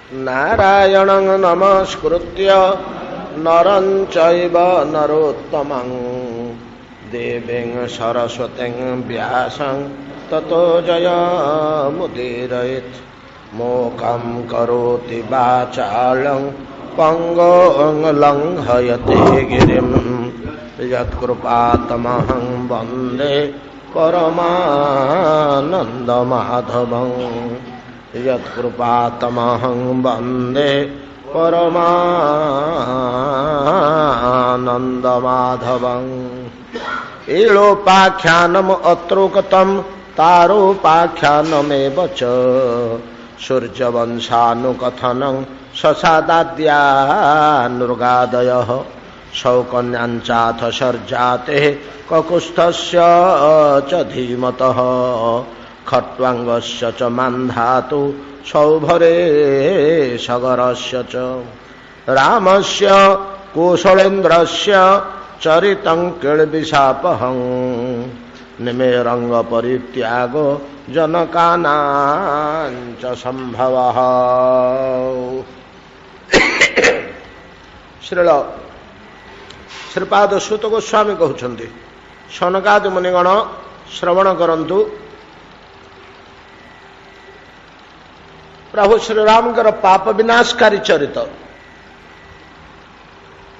नारायणं नमस्कृत्य नरं चैव नरोत्तमं देवीं सरस्वतीं व्यासं ततो जयमुदीरयेत्। मूकं करोति वाचालं पंगुं लंघयते गिरिं यत्कृपातमहं वन्दे परमानन्दमाधवं। यत्कृपातमहं वन्दे परमानन्दमाधवम्। ईलोपाख्यानम् अत्रोक्तं तारोपाख्यानमेव च सूर्यवंशानुकथनं ससादाद्यानुर्गादयः। शौकन्याञ्चाथ सर्जाते ककुस्थस्य च धीमतः खट्वाङ्गस्य च मान्धातु सौभरे सगरस्य च। रामस्य कौशलेन्द्रस्य चरितं किल्बिषापहं निमेरंग परित्यागो जनकानां च संभवः। श्रील श्रीपाद सुत गोस्वामी कहउछन्ति सनकादि मुनिगण श्रवण करंतु। प्रभु श्रीरामकर पाप विनाशकारी चरित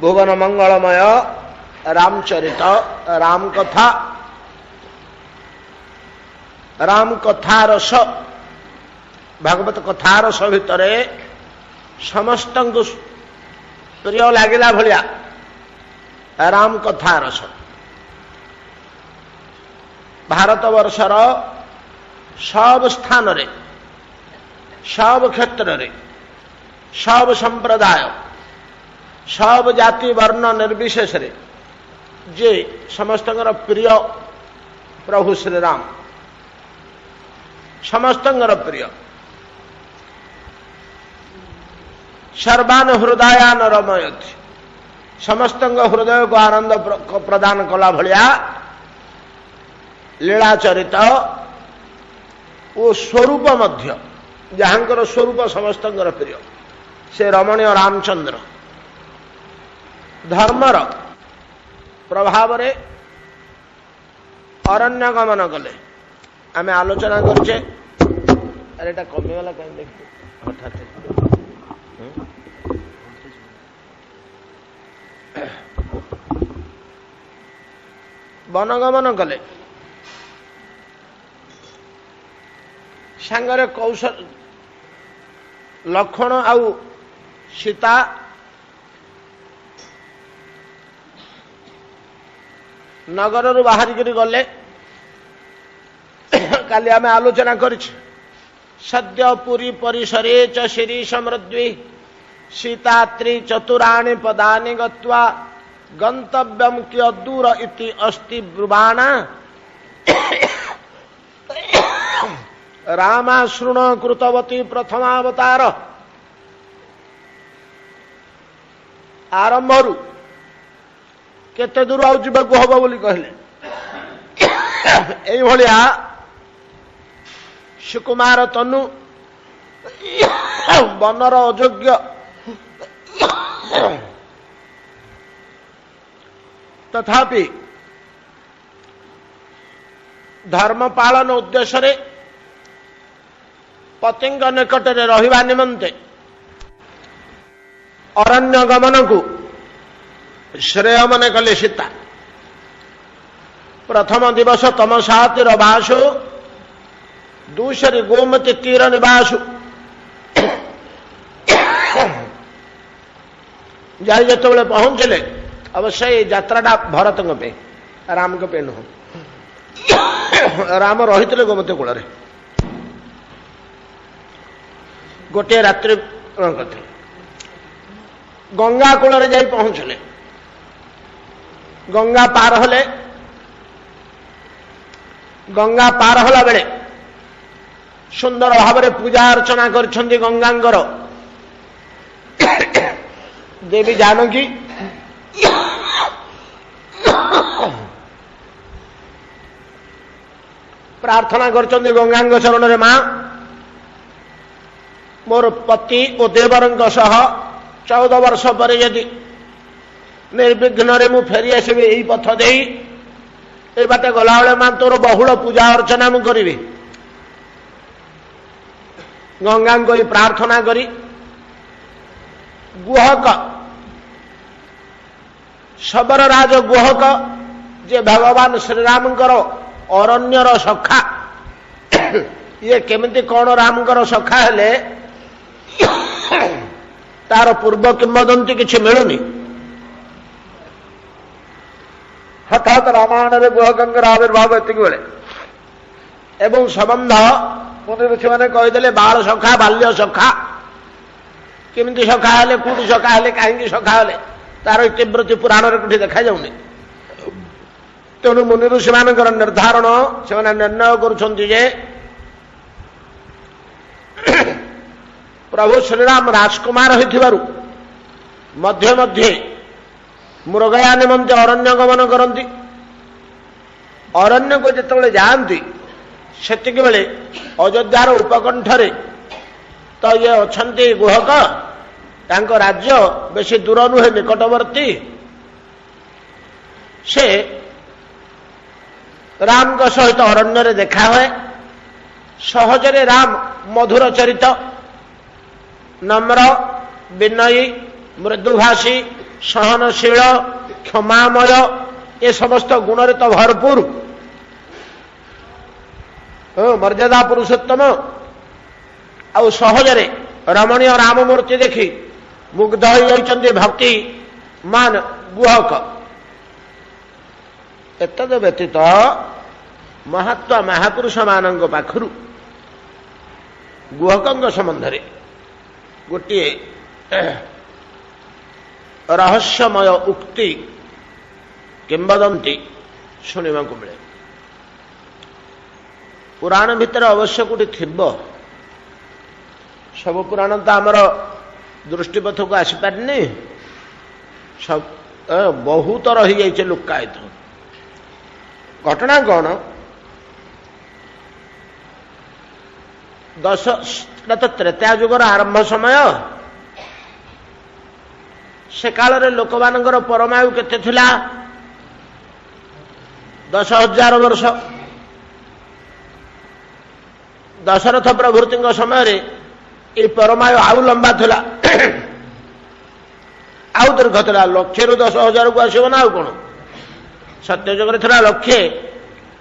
भुवन मंगलमय रामचरित राम कथा रस भागवत कथा रस भितरे समस्त प्रिय लगिला भलिया राम कथा रस भारत वर्षर सब स्थान रे सब क्षेत्र रे सब संप्रदाय सब जाति वर्ण निर्विशेष रे जे समस्त प्रिय प्रभु श्री राम समस्त प्रिय सर्वान हृदयान रमयति समस्त हृदय को आनंद प्रदान कला भलिया लीला चरित ओ स्वरूप मध्य जहांकर स्वरूप समस्त प्रिय से रमणीय रामचंद्र धर्मर प्रभाव रे अरण्य गमन कले आमे आलोचना करछे। अरे एटा कमिगला कहीं देख हठात वनगमन कले सांगरे कौशल लक्षण आउ सीता नगर रु बाहर गले काली आमे आलोचना करिछि। सद्य पुरी परिसरे च श्री समृद्वी सीता त्रि चतुराणि पदानि गत्वा गंतव्यम कियद्दूर इति अस्ति ब्रुवाणा रामा शृण कृतवती प्रथमावतार। आरंभरू केते दूर आउ जीवाकू हब बोली कहले एई भलिया सुकुमार तनु बनर अयोग्य तथापि धर्म पालन उद्देश्य रे पतिंग निकट रे रहिबा निमंते अरण्य गमन को श्रेय मन कले सीता। प्रथम दिवस तमसातिर बासु दूसरी गोमती तीर निवासु जाई जतबले पहुंचले अवश्य यात्राटा भरत पे राम पे नुह राम रही गोमती कूल गोटे रात्रि करते गंगा कूल जा पहुंचले गंगा पार हले गंगा पार होला बेले सुंदर भाव में पूजा अर्चना करछन्ति गंगांगर देवी जानकी प्रार्थना करछन्ति गंगांग चरण रे मां मोर पति और देवरंग सह 14 वर्ष पर यदि निर्विघ्न मु फेरी आसबि यही पथ दे बाटे गला बेले मां तोर बहुल पूजा अर्चना मु करी गंगा गई प्रार्थना करी गुहक शबर राज गुहक जे भगवान श्रीराम अरण्यर सखा ये केमिति कौन रामकर सखा हेले तार पूर्व किंवदंती किछि मिलुनी हठात रामायण गुहकंकर आविर्भाव एतिक बेले एवं संबंध मुनि ऋषि मैंने कहीदेले बाल सखा बाल्य सखा केमिति सखा हेले कोठी सखा हेले कहीं सखा हेले तार इतिवृत्ति पुराण कोठी देखा जाउनी तेणु मुनि ऋषि मानकर निर्धारण से निर्णय करुछन्ति जे प्रभु श्रीराम राजकुमार होइथिबारु मध्य मध्य मृगया निमंते अरण्य गमन करती अरण्य को जिते जाती सेतिक बेले अयोध्यार उपकंठरे तो ये अच्छे गुहक तांको राज्य बेसी दूर नुहे निकटवर्ती से राम को सहित अरण्य देखा हुए सहजरे राम मधुर चरित नम्र विनयी मृदुभाषी सहनशील क्षमामय ये समस्त गुण तो भरपूर मर्यादा पुरुषोत्तम आउ सहजरे रमणीय राममूर्ति देखी मुग्ध हो जाइछन्ति भक्ति मान गुहक एतद व्यतीत महात्मा महापुरुष मानक पाखरु गुहकंग संबंध रे गोटे रहस्यमय उक्ति किंवदंती शुणा मिले पुराण भितर अवश्य कोटी थिब सब पुराण तो आमर दृष्टिपथ को आसीपारे सब बहुत रही जाइए लुक्कायित घटना कौन तो त्रेता युगर आरंभ समय से काल रे लोक मानकर परमायु केते थिला 10,000 वर्ष दशरथ प्रभृति समय रे ये परमायु आउ लंबा थिला आउ दीर्घ थिला 1,00,000 ରୁ 10,000 को आसब ना कौन सत्य जुग थिला 1,00,000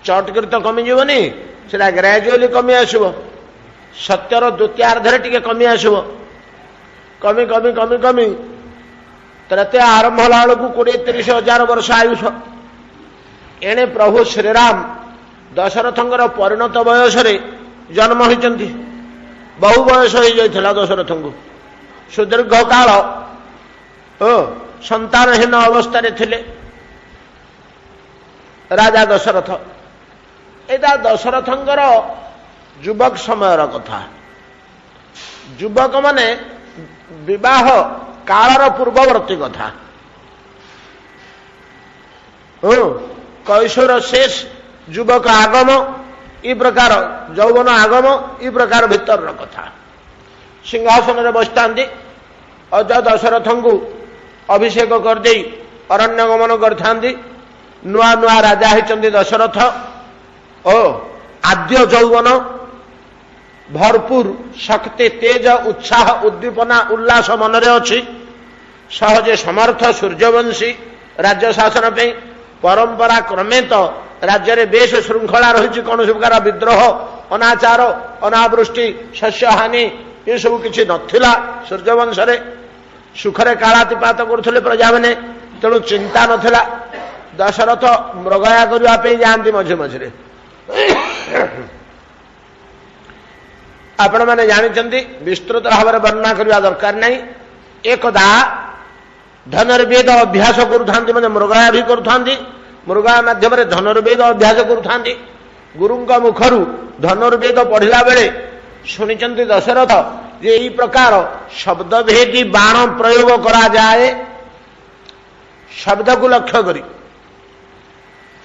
चटकर तो कमी जीवनी सेटा ग्राजुअली कमी आसब सत्यर द्वितीयार्धरे टिके कमी आसब कमी कमी कमी कमी तृतीय आरंभ होला बेलू 20-30,000 वर्ष आयुष एणे प्रभु श्रीराम दशरथंकर परिणत बयस जन्म होइचंती बहु बयस हो जाइथिला दशरथ को सुदीर्घ काल संतानहीन अवस्था थिले राजा दशरथ एटा दशरथंकर युवक समय कथा युवक माने विवाह कालर पूर्ववर्ती कथा कैशोर शेष युवक आगम इ प्रकार यौवन आगम इ प्रकार भीतर कथा सिंहासन में बसता अज दशरथ को अभिषेक करदे अरण्य गमन कर नुआ नुआ राजा होती दशरथ ओ आद्य यौवन भरपूर शक्ति तेज उत्साह उद्दीपना उल्लास मनरे अच्छी सहजे समर्थ सूर्यवंशी राज्य शासन पे परंपरा क्रमे तो राज्य रे बेश श्रृंखला रही कौन प्रकार विद्रोह अनाचार अनावृष्टि शस्य हानि ये सब किसी नथिला सूर्यवंश रे सुखरे कालातिपात करथले प्रजा माने तेणु चिंता नथिला दशरथ मृगया करने जाती मझे मझे आपण मैंने जानते विस्तृत भाव में वर्णना करने दरकार नहीं एकदा धनुर्वेद अभ्यास करुता मैंने मृगया भी करुता मृगया मध्यम धनुर्वेद अभ्यास करुता गुरु मुखर धनुर्वेद पढ़ला बेले शुणी दशरथ जे यही प्रकार शब्दभेदी बाण प्रयोग करा जाए शब्द को लक्ष्य करी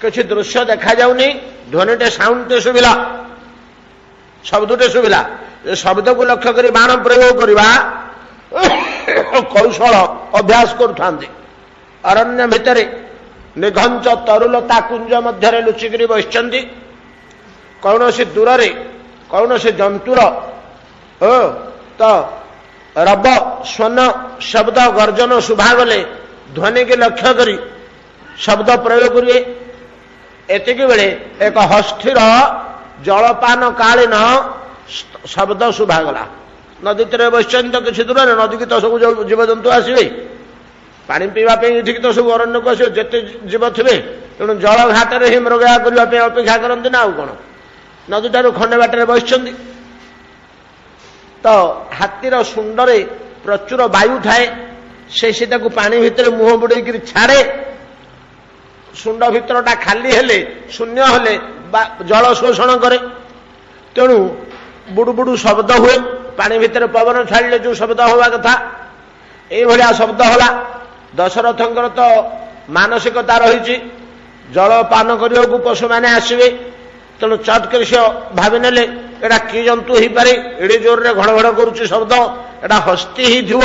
किसी दृश्य देखा जाऊनी ध्वनिटे साउंडटे शुभिला शब्दटे शुभिला शब्द को लक्ष्य कर बाण प्रयोग करवा कौशल अभ्यास करुता अरण्य भितर निघंच तरुलता कुंज मध्य लुचिकी बसि कौन सी दूर रे कौन सी जंतुर तो रब स्वन शब्द गर्जन शुभागले ध्वनि के लक्ष्य करी शब्द प्रयोग करिए एतिकी बेले एक हस्थिर जलपान कालीन शब्द शुभागला नदी तीर बस तो किसी दूर नदी की तो सब जीवजंतु आसवे पानी पीवाई ये तो सब अरण्य को आस जिते जीव थे तेणु जल घाटे ही मृगया करने अपेक्षा करते ना आउ कौन नदी ठार खंडे बाटर बस तो हाथीर शुंडरे प्रचुर वायु थाए से पानी भितर मुह बुड़े छाड़े शुंड भितरटा खाली हेले शून्य हेले जल शोषण करे तेणु बुड़ू बुड़ू शब्द हुए पानी भितर पवन छाड़े जो शब्द हवा कथा ये शब्द होला दशरथंकर तो मानसिकता रही जलपान करने को पशु मैंने आसवे तेणु चटकर से भावी नेले एटा कि जंतु हो पारे एडे जोर रे घड़ घड़ करुच्ची शब्द एटा हस्ती ही थी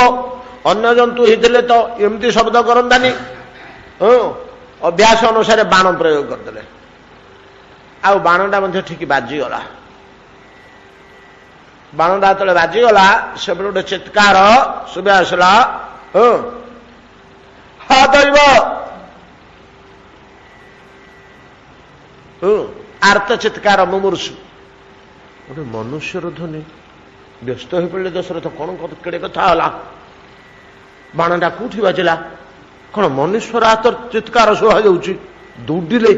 अन्य जंतु होते तो एमती शब्द करतानी अभ्यास अनुसार बाण प्रयोग करदे आउ बाणटा ठीक बाजीगला बाणटा जो बाजीगला से गोटे चित्कार शुभ आसला हा दैव आर्त चित्कार मुमूर्षु गोटे मनुष्यर ध्वनि व्यस्त हो पड़े दशरथ कौन केड़े कथा होला बाणटा कौटी बाजिला कौन मनुष्यर हाथ चित्कार शुभा जाऊँगी दौड़िले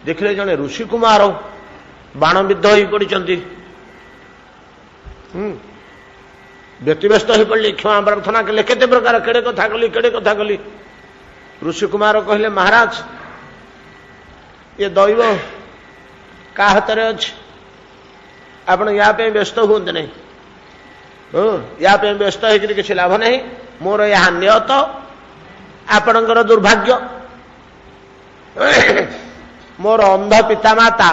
देखिले जड़े ऋषि कुमार बाणबिद्ध हो पड़ी व्यतिव्यस्त हो पड़े क्षमा प्रार्थना कले केते प्रकार केड़े कथा कली ऋषि कुमार कहले महाराज ये दैव का हाथ अच्छे आप या व्यस्त हूँ नहीं या व्यस्त होकर किसी लाभ नहीं मोर यह नियत आपणकर दुर्भाग्य मोर अंध पितामाता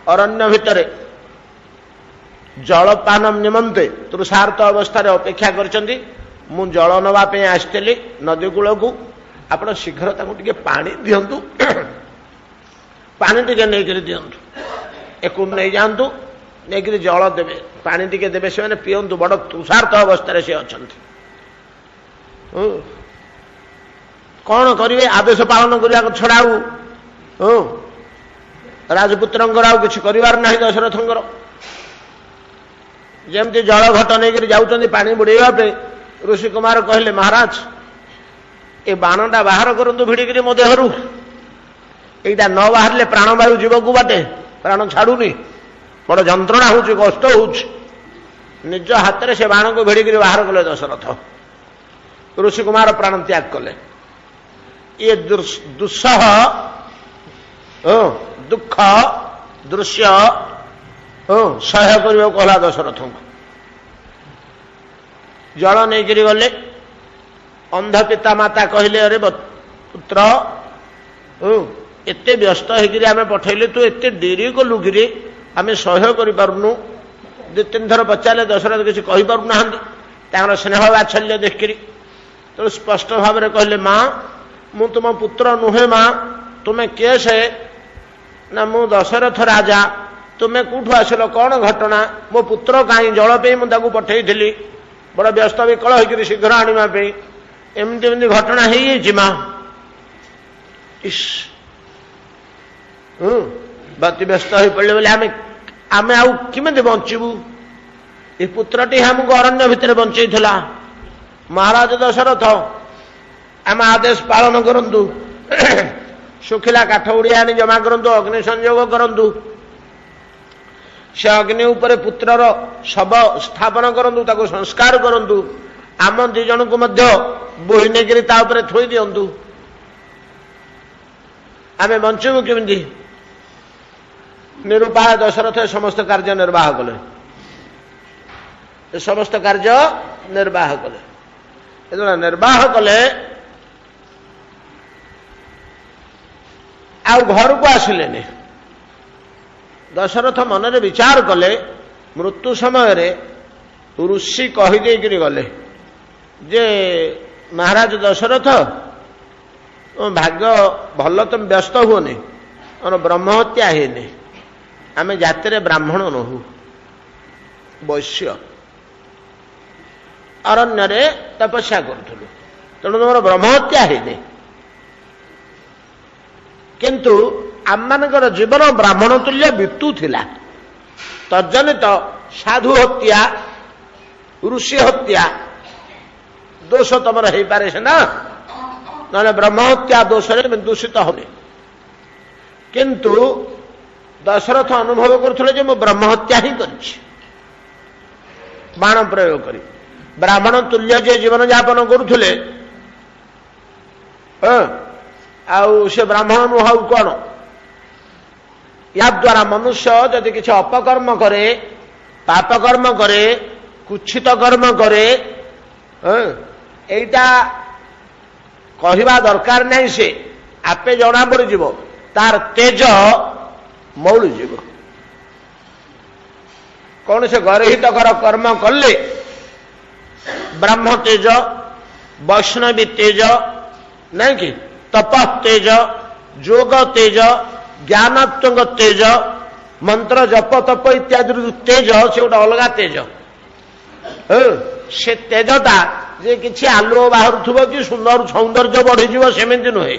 अरण्य भितर जलपान निमंते तृषार्थ अवस्था अपेक्षा कर जल नवाई आसती नदी कूल को आप शीघ्र टे पानी दिंतु पानी टे नहीं दिंतु एक नहीं जातु नहीं जल देवे पानी टे देवे से पींतु बड़ तुषार्थ अवस्था से अच्छा कौन करेंगे आदेश पालन करने छड़ाऊ राजपुत्र कि करार दशरथंकर जमती जल घट नहीं जाऊँ पानी बुड़ाइवापे ऋषि कुमार कहले महाराज ये बाणटा बाहर करतु भिड़िकी मो देहरु यहीटा न बाहर प्राणवायु जीवक बाटे प्राण छाड़ूनी बड़ जंत्रणा हो कष्ट हो निज हाथ में से बाण को भिड़िकी बाहर कले दशरथ ऋषि कुमार प्राण त्याग कले ये दुस्सह दुख दृश्य सह्य कर कहला दशरथ जल नहीं गले अंध पिता माता कहले अरे पुत्र एते व्यस्त होकर पठेलु तू एते डेरी कलु कि आम सह्य करूँ दु तीन थर पचारे दशरथ किसी कहीपना स्नेह वात्सल्य देखिरी तो स्पष्ट भाव में कहले माँ मु तुम पुत्र नुहे माँ तुम्हें किए से ना मु दशरथ राजा तुम्हें कौटू आसल कौन घटना मो पुत्र कहीं जल पे मुझे पठे थी बड़ व्यस्त विकल होकर शीघ्र आने एमती घटना है माँ इस बती व्यस्त हो पड़े बोले आम आउ किमें बचबू ये पुत्रटी हमको अरण्य भितर बंचई महाराज दशरथ आम आदेश पालन करंतु सुखिला काठ उड़िया आनी जमा करंतु अग्नि संयोग करंतु से अग्नि उपरे पुत्रर शव स्थापन करंतु ताको संस्कार करंतु आम दी जन को मध्य बोही नेगिरी ता उपरे थोई दियंतु आमे बंचबू केमिति निरुपाय दशरथ समस्त कार्य निर्वाह कले समस्त कार्य निर्वाह कले निर्वाह कले आ घर को आसिले दशरथ मनरे विचार कले मृत्यु समय ऋषि कहीदेकरी गले जे महाराज दशरथ भाग्य भल तुम व्यस्त हुओनी और ब्रह्महत्या हेनी आम जाति ब्राह्मण नहु वैश्य अरण्य तपस्या करूँ तेणु तुम ब्रह्महत्या हेनी किंतु आम मानकर जीवन ब्राह्मण तुल्य बीतु थिला तजनित साधु हत्या ऋषि हत्या दोष तुम हो पारे सीना ना ब्रह्महत्या दोष दूषित होने किंतु दशरथ अनुभव करुले मु ब्रह्महत्या ही कर बाण प्रयोग करी ब्राह्मण तुल्य जे जीवन यापन करुले से ब्राह्मण नुह कौन या द्वारा मनुष्य जदि किसी अपकर्म करे पापकर्म करे कुच्छित कर्म करे एटा कहवा दरकार नहीं से आपे जना पड़ तार तेज मौल जीव कौन से गर्हितकर कर्म कले ब्रह्म तेज वैष्णवी तेज नहीं कि तप तेज जोग तेज ज्ञानात्मक तेज मंत्र जप तप इत्यादि तेज से गोटे अलग तेज से तेजटा जे किसी आलुओ बाहर कि सुंदर सौंदर्य बढ़ीज सेमती नुहे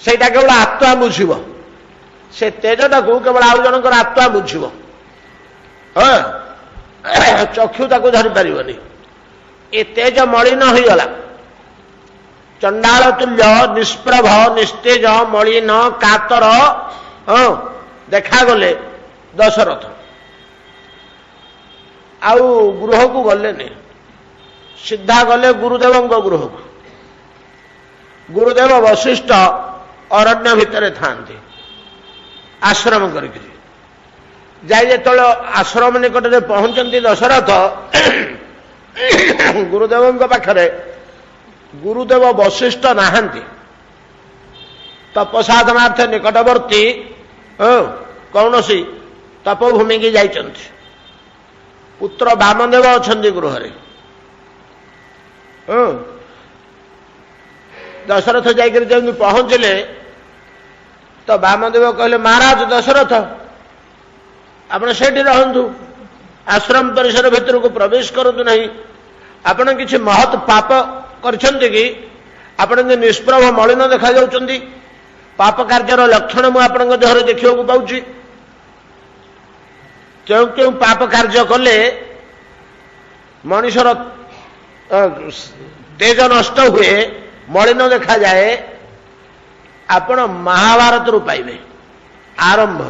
से केवल आत्मा बुझब से तेजटा को केवल आउ जनकर आत्मा बुझब चक्षु ताको धरी पारिबनी ए तेज मलिन होगला चंडाल तुल्य निष्प्रभ निस्तेज मलिन कातर देखागले दशरथ आउ गृह को गले नहीं सीधा गले गुरुदेव गृह को गुरुदेव वशिष्ठ अरण्य भितर थांती आश्रम करके जाए जो आश्रम निकट में पहुंचती दशरथ गुरुदेव पाखरे गुरुदेव वशिष्ठ नहांती तपसाधनार्थ निकटवर्ती कौन सी तपोभूमि की जाइछन्ति पुत्र वामदेव अच्छा गृह दशरथ जाकर जब पहुंचले तो वामदेव कहले महाराज दशरथ आपण सेठी रहंतु आश्रम परिसर भितर को प्रवेश करतु नहीं आपण किछि महत् पाप करछन्ति कि आपण निष्प्रभ मलिन देखा जाउछन्ति पाप कार्यर लक्षण मु आपण देहरे देखियो को पाउछि क्यों क्यों पाप कार्य कले मनुष्यर तेज नष्ट हुए मलिन देखा जाए आपण महाभारत रु पाइबे आरंभ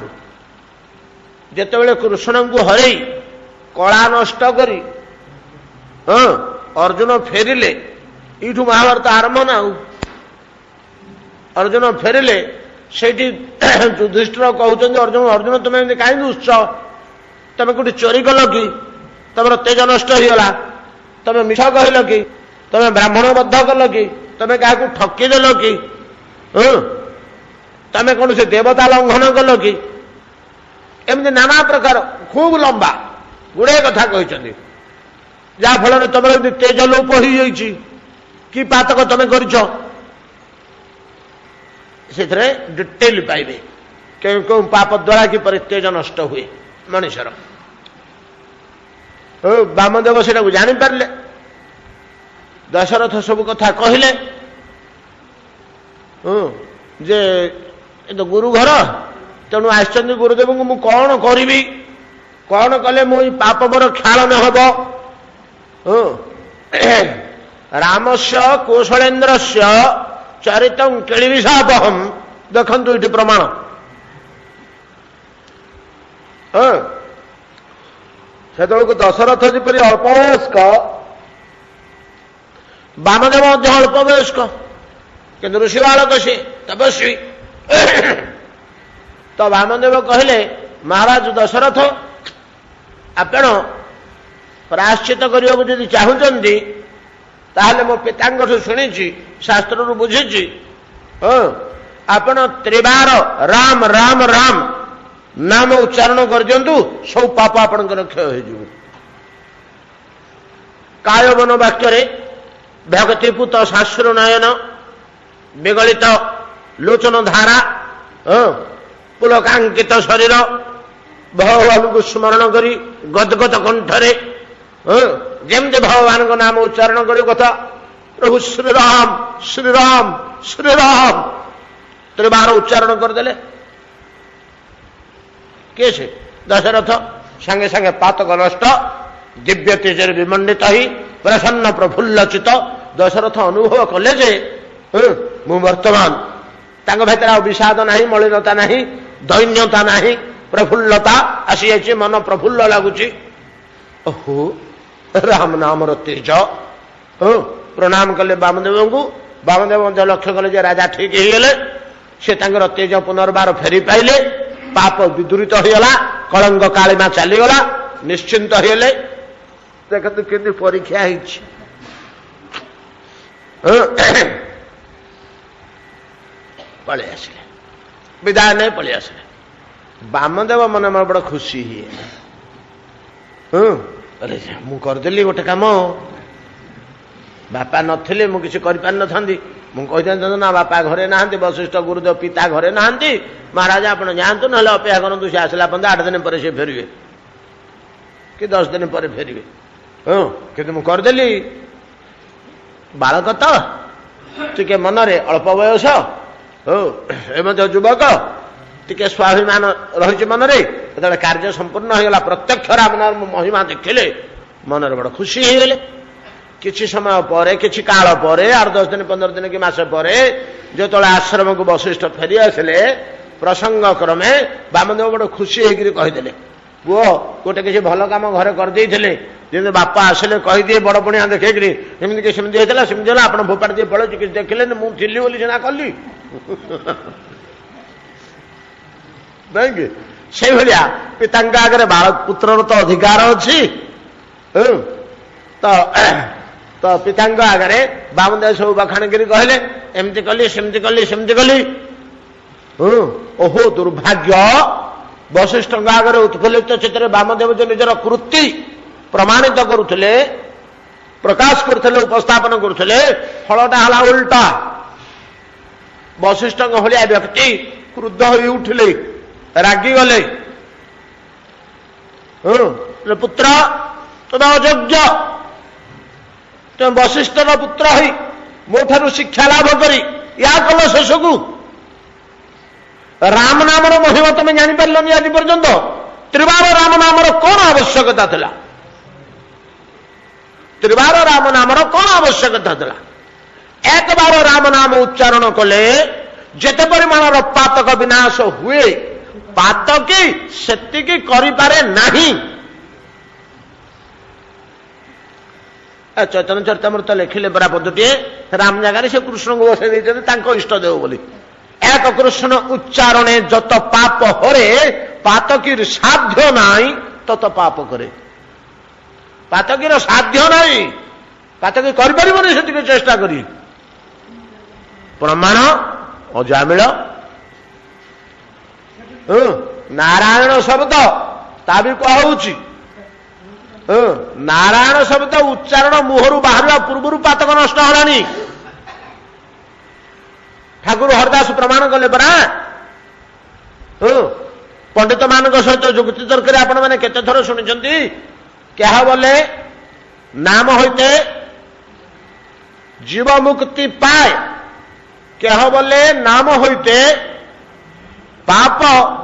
जेतेबेले कृष्ण को हरई कला नष्ट करी अर्जुन फेरिले इठू महाभारत आरंभ ना अर्जुन फेरिले सेठी युधिष्ठिर कहउछन्ति अर्जुन अर्जुन तुम कहीं दुष्च तुम कोटी चोरी कल कि तुम तेज नष्ट होगला तुम मिछ कहल कि तुम ब्राह्मण बद्ध कल कि तुम क्या ठकीदेल कि तुम कौन से देवता लंघन कल कि एमती नाना प्रकार खूब लंबा गुड़े कथा कहते जहाँफल तुम तेज लोप हो कि पातक तुम कर डिटेल पाइबे क्यों क्यों पाप द्वारा किपर तेज नष्ट हुए मनुष्यर वामदेव से जापारे दशरथ सब कथा कहले जे तो गुरु घर तेणु आश्चर्य गुरुदेव को मु कौन करी कौन कले मु पाप मोर ख्याल न हब रामस्य कौशलेन्द्रस्य चरितं केलिविषापहम देखंतु इति प्रमाण से दशरथ जीपरि अल्पवयस्क वामदेव अल्पवयस्क किंतु ऋषि बालक से तपस्वी तो वामदेव कहले महाराज दशरथ आपण प्रायश्चित करने को यदि चाहूँगी ताहले मो पितांगठू शुणी शास्त्र बुझी आपण त्रिबार राम राम राम नाम उच्चारण कर दियंतु सब पाप आपणकर क्षय हो जिवो। कायवन वाक्य भगतिपूत शास्त्र नयन विगलित लोचन धारा पुलकांकित शरीर भगवान को स्मरण करी गदगद कंठरे जमती भगवान को नाम उच्चारण कर कथा प्रभु श्रीराम श्रीराम श्रीराम त्रिबार उच्चारण करदे किए से दशरथ संगे संगे पातक नष्ट दिव्य तेजर विमंडित ही प्रसन्न प्रफुल्लचित दशरथ अनुभव कले जे मु वर्तमान भीतर विषाद नहीं मलिनता नहीं दैन्यता नहीं प्रफुल्लता आसी जाइए मन प्रफुल्ल लगुच ओहो राम नाम तेज प्रणाम कले वामदेव को वामदेव लक्ष्य कले राजा ठीक होगले से तेज पुनर्बार फेरी पाइले पाप विदूरित होगला कलंक कालिमा चलीगला निश्चिंत होगले देखते कि परीक्षा पलि आसिले विदाय नहीं पलि आसिले वामदेव मन में बड़ा खुशी अरे मु करदेली गोटे काम बापा नथिले मु किसी कर पारि नथांती मु कहि ना बापा घरे नहांती वशिष्ठ गुरुदेव पिता घरे नहांती महाराज आपण जातु ना अपेक्षा करतु से आसला 8 दिन पर से फेरवे कि 10 दिन पर फेरवे कि मु करदेली बालक तो टिके मनरे अल्प बयस युवक टिके स्वाभिमान रही मनरे जो कार्य संपूर्ण होगा प्रत्यक्ष राम नाम महिमा देखिले मनरे बड़ खुशी होगले किछि समय पर कि काल पर 8-10 दिन 15 दिन कि मास पर जो आश्रम को वशिष्ठ फेरी आसिले प्रसंग क्रमे वामदेव बड़ खुशी होकर कहीदेले पुओ गोटे किसी भल कम घरे करदे जमी बापा आसिले कहीदिए बड़ पुणिया देखी एमती सेमती होता सेमती है आप फोपाड़ दिए पड़े कि देखिले मुझी बोली सीना कली नहीं से भाया पिता आगे पुत्र तो अधिकार अच्छी तो पिता आगे वामदेव सब बखाण कर कहले एमती कली सेमती कली सेमती कली ओहो दुर्भाग्य वशिष्ठ आगे उत्फुल्लित चित्रे वामदेव जो निजर कृति प्रमाणित करुले प्रकाश करते उपस्थापन करते फलटा हला उल्टा वशिष्ठ भाया व्यक्ति क्रुद्ध हो उठिले रागिगले पुत्र तुम अयोग्य तुम वशिष्ठर पुत्र ही मोठारू शिक्षा लाभ करी या कल शेष को राम नाम महिमा तुम जापर आज पर्यंत त्रिबार राम नाम कौन आवश्यकता था त्रिबार राम नाम कौन आवश्यकता था एक बार राम नाम उच्चारण कले जेते परिमाण पातक विनाश हुए पातकी सेतिकी करिपारे नहीं चैतन्य चरितमृत लिखिले बरा पदटे राम जगार से कृष्ण को बसई देते इष्ट देव बोली एक कृष्ण उच्चारण जत पाप हरे पातकीर साध्य नाई तत पाप करे पातकीर साध्य नाई पातकी करिपारिबनी सेतिके चेष्टा करी प्रमाण अजामिल नारायण शब्द ता भी कहूची नारायण शब्द उच्चारण मुहरु बाहर पूर्व पातक नष्ट हलानी ठाकुर हरदास प्रमाण कले परा पंडित मान सहित जुक्ति तर्क आपण मैंने केते थर शुणी क्या बोले नाम होते जीव मुक्ति पाए क्या बोले नाम होते पाप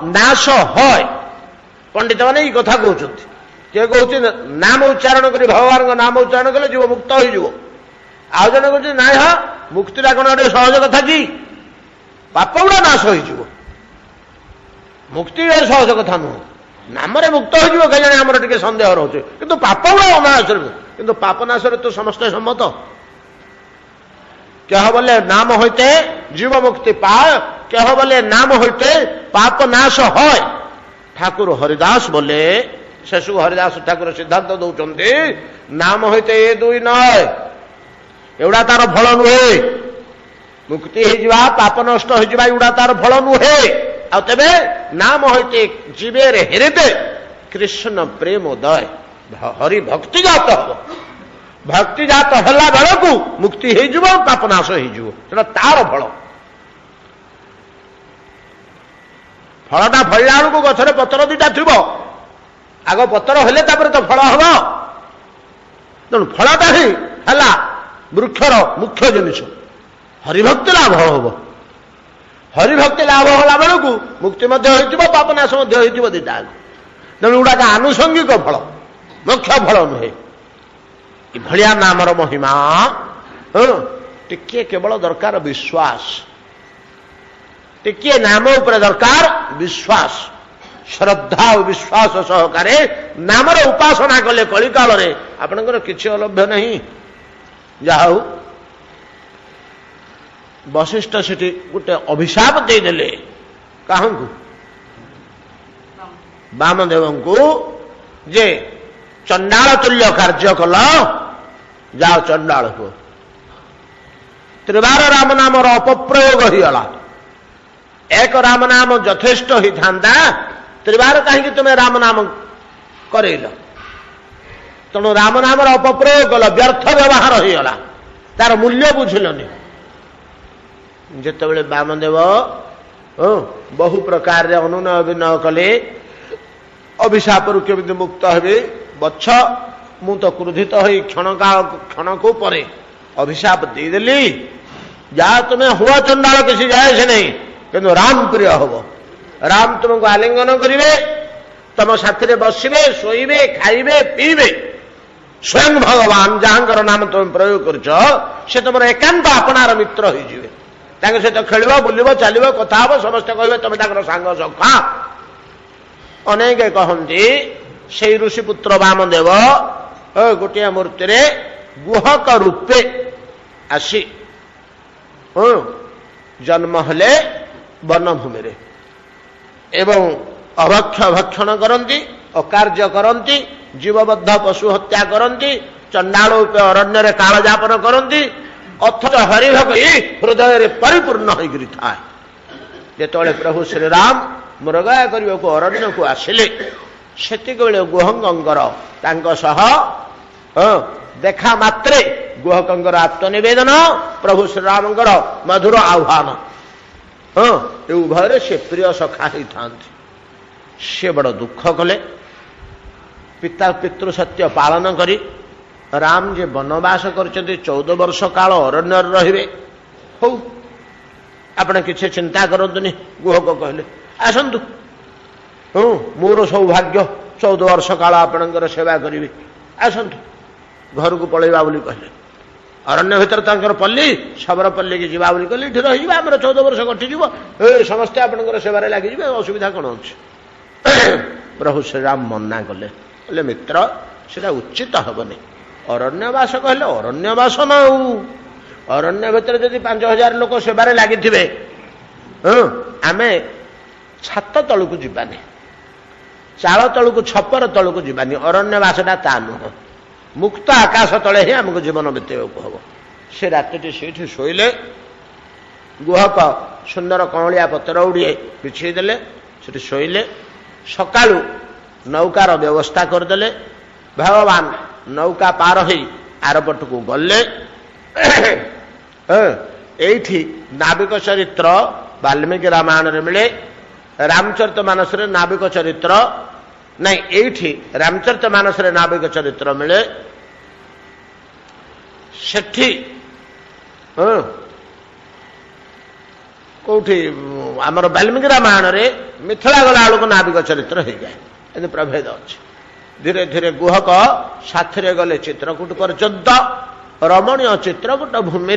नाश है पंडित मैंने ये कथा कहते किए कह नाम उच्चारण कर भगवान का नाम उच्चारण कले जीव मुक्त हो आउ जन कह ना हाँ मुक्तिटा कौन गोटे सहज कथा कि पाप गुड़ा नाश हो मुक्ति सहज कथा नुह नाम मुक्त हो कहीं आमर टे सन्देह रोचे कि पाप गुड़ा अनाश कि पाप नाश तो समस्त सम्मत क्या बोले नाम होते जीव मुक्ति पाए क्या बोले नाम होते पाप नाश है ठाकुर हरिदास बोले शेषु हरिदास ठाकुर सिद्धांत दौरान नाम होते ये दुई नय एवड़ा तार फल नुहे मुक्ति हो पाप नष्ट होगा तार फल नुहे तेबे नाम होते जीवे हेरिते कृष्ण प्रेम उदय हरि भक्ति जात हम भक्ति जात हला बेलू मुक्ति हो पापनाश हो तार फल फलटा फलला बेलू गछरे पतर दुटा थी आग पतर हेले तो फल हम तेणु फलटा ही है वृक्षर मुख्य जिनिस हरिभक्ति लाभ हम हरिभक्ति लाभ होला बेलू मुक्ति पापनाश दुटा तेणु गुड़ाक आनुषंगिक फल मुख्य फल नुहे भलिया नामर महिमा टिके केवल दरकार विश्वास टिके नाम उपर दरकार विश्वास श्रद्धा और विश्वास सहकारे नामर उपासना कले कली काल रे आपनकर किछि अलभ्य नहीं जाऊ वशिष्ठ सेठी गोटे अभिशाप देदेले काहू वामदेव को जे चंडाल तुल्य कार्य कल जाओ चंडाल को त्रिवार राम नाम अपप्रयोग होगा एक राम नाम यथेष्ट ही था त्रिवार कहीं तुम्हें राम नाम करेल तेणु राम नाम अपप्रयोग कल व्यर्थ व्यवहार होगा तार मूल्य बुझिलनि जिते वामदेव बहु प्रकार अनुनय अभिनय कले अभिशाप केमी मुक्त हे बच्छ मु तो क्रोधित हो क्षण को परे अभिशाप देदेली जा तुम्हें हुआ चंडाल किसी जाए से नहीं किंतु राम प्रिय हम राम तुमको आलिंगन करेंगे तुम साथी बसवे शोबे खाइबे पीबे स्वयं भगवान जहां नाम तुम प्रयोग कर तुम एकांत आपणार मित्र हो सहित खेल बुल चलो कथा हम समस्ते कहे तुम सांग सखा अनेक कहती से ऋषिपुत्र वामदेव गोटे मूर्ति रे गुहक रूपे आसी जन्म हेले वनभूमि रे एवं अभक्ष भक्षण करती अकार्य करती जीवबद्ध पशु हत्या करती चंडाल रूपे अरण्य रे काल यापन करती अथच हरिभक्ति हृदय रे परिपूर्ण होकर थाए जेतबेले प्रभु श्रीराम मृगया करने को अरण्य को आसिले सेतिक बेले गुहंकर देखा मात्रे गुहकंकर आत्मनिवेदन प्रभु श्रीरामंकर मधुर आह्वान उभय से प्रिय सखा ही था से बड़ दुख कले पिता पितृ सत्य पालन करी राम जे वनवास कर 14 वर्ष काल अरण्य रे हो आपने किसी चिंता करतुनि गुहक कहले आसतु मोर सौभाग्य 14 वर्ष काल आपणकर सेवा करी आसतु घर को पलैबा बोली कहले अरण्य भीतर पल्ली शबर पल्ली की जीवा बोली कहले इठी रही आम 14 वर्ष कटिଯିव समस्ते आपणकर सेवारे लगिଯିवे असुविधा कौन अच्छे प्रभु श्रीराम मना कले बोले मित्र से उचित हेनी अरण्यवास कहले अरण्यवास न अरण्य भीतर जदि 5000 लोक सेवारे लगी आमे छात तलू जावानी चाल तलू छपर तलू जावानी अरण्यवासटा ता नुह मुक्त आकाश तले ही आमको जीवन बीतेक हम से राति से शोले गुहक सुंदर कौलिया पतर उड़िए बिछेदेले से शोले सकालू नौकार व्यवस्था करदे भगवान नौका पार हो आरपट को गले एठी नाविक चरित्र वाल्मीकि रामायण मिले रामचरित मानस नाविक चरित्र नहीं एठी रामचरित मानस नाविक चरित्र मिले सेठी कौटी आमर वाल्मीकि रामायण मिथिला गला बेलू नाविक चरित्र हो जाए प्रभेद अच्छे धीरे धीरे गुहक साथी गले चित्रकूट पर्यंत रमणीय चित्रकूट भूमि